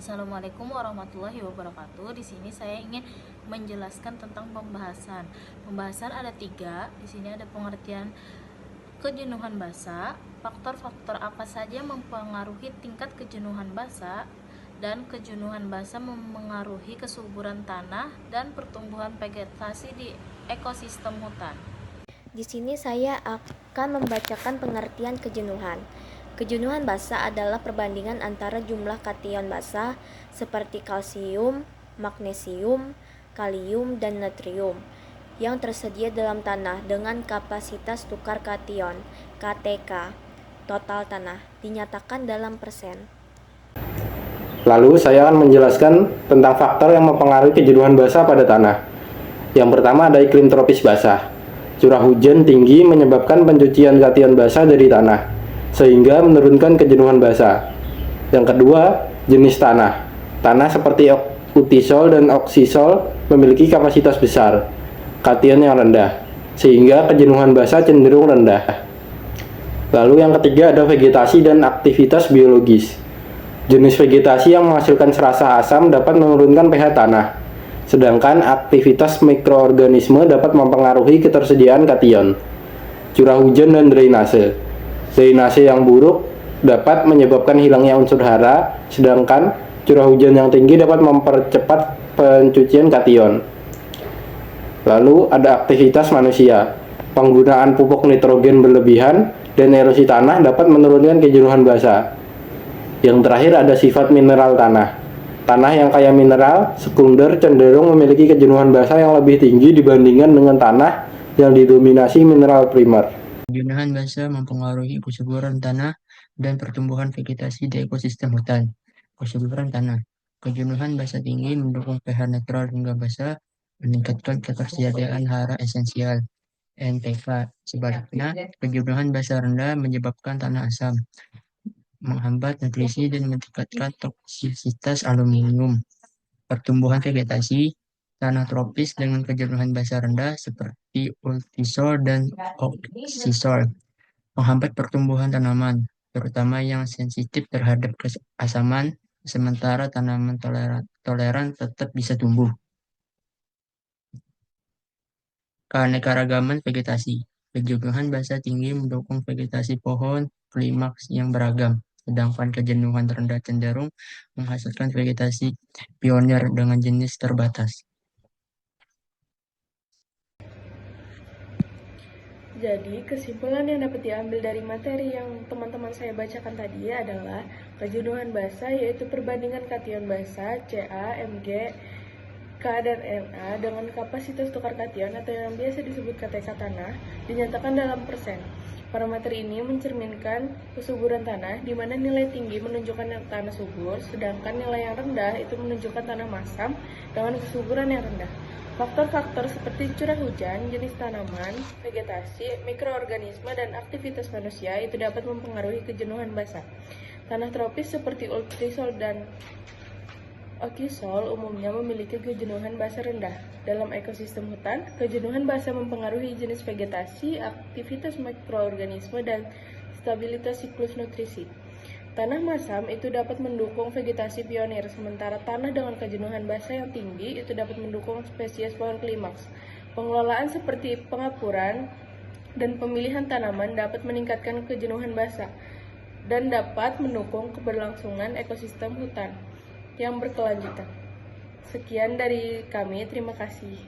Assalamualaikum warahmatullahi wabarakatuh. Di sini saya ingin menjelaskan tentang pembahasan. Pembahasan ada 3. Di sini ada pengertian kejenuhan basa, faktor-faktor apa saja mempengaruhi tingkat kejenuhan basa, dan kejenuhan basa memengaruhi kesuburan tanah dan pertumbuhan vegetasi di ekosistem hutan. Di sini saya akan membacakan pengertian kejenuhan. Kejenuhan basa adalah perbandingan antara jumlah kation basa seperti kalsium, magnesium, kalium, dan natrium yang tersedia dalam tanah dengan kapasitas tukar kation (KTK) total tanah dinyatakan dalam persen. Lalu saya akan menjelaskan tentang faktor yang mempengaruhi kejenuhan basa pada tanah. Yang pertama ada iklim tropis basah. Curah hujan tinggi menyebabkan pencucian kation basa dari tanah, sehingga menurunkan kejenuhan basa. Yang kedua, jenis tanah. Tanah seperti utisol dan oksisol memiliki kapasitas besar, kation yang rendah, sehingga kejenuhan basa cenderung rendah. Lalu yang ketiga ada vegetasi dan aktivitas biologis. Jenis vegetasi yang menghasilkan serasa asam dapat menurunkan pH tanah, sedangkan aktivitas mikroorganisme dapat mempengaruhi ketersediaan kation. Curah hujan dan drainase. Drainase yang buruk dapat menyebabkan hilangnya unsur hara, sedangkan curah hujan yang tinggi dapat mempercepat pencucian kation. Lalu ada aktivitas manusia. Penggunaan pupuk nitrogen berlebihan dan erosi tanah dapat menurunkan kejenuhan basa. Yang terakhir ada sifat mineral tanah. Tanah yang kaya mineral sekunder cenderung memiliki kejenuhan basa yang lebih tinggi dibandingkan dengan tanah yang didominasi mineral primer. Kejenuhan basa mempengaruhi kesuburan tanah dan pertumbuhan vegetasi di ekosistem hutan. Kesuburan tanah. Kejenuhan basa tinggi mendukung pH netral hingga basa, meningkatkan ketersediaan hara esensial (NPK). Sebaliknya, kejenuhan basa rendah menyebabkan tanah asam, menghambat nutrisi dan meningkatkan toksisitas aluminium. Pertumbuhan vegetasi. Tanah tropis dengan kejenuhan basa rendah seperti ultisol dan oksisol menghambat pertumbuhan tanaman, terutama yang sensitif terhadap keasaman, sementara tanaman toleran tetap bisa tumbuh. Keanekaragaman vegetasi. Kejenuhan basa tinggi mendukung vegetasi pohon klimaks yang beragam, sedangkan kejenuhan rendah cenderung menghasilkan vegetasi pionir dengan jenis terbatas. Jadi, kesimpulan yang dapat diambil dari materi yang teman-teman saya bacakan tadi adalah kejenuhan basa yaitu perbandingan kation basa Ca, Mg, K, dan Na dengan kapasitas tukar kation atau yang biasa disebut KTK tanah dinyatakan dalam persen. Parameter ini mencerminkan kesuburan tanah, di mana nilai tinggi menunjukkan tanah subur, sedangkan nilai yang rendah itu menunjukkan tanah masam dengan kesuburan yang rendah. Faktor-faktor seperti curah hujan, jenis tanaman, vegetasi, mikroorganisme, dan aktivitas manusia itu dapat mempengaruhi kejenuhan basa. Tanah tropis seperti ultisol dan oksisol umumnya memiliki kejenuhan basa rendah. Dalam ekosistem hutan, kejenuhan basa mempengaruhi jenis vegetasi, aktivitas mikroorganisme, dan stabilitas siklus nutrisi. Tanah masam itu dapat mendukung vegetasi pionir, sementara tanah dengan kejenuhan basa yang tinggi itu dapat mendukung spesies pohon klimaks. Pengelolaan seperti pengapuran dan pemilihan tanaman dapat meningkatkan kejenuhan basa dan dapat mendukung keberlangsungan ekosistem hutan yang berkelanjutan. Sekian dari kami, terima kasih.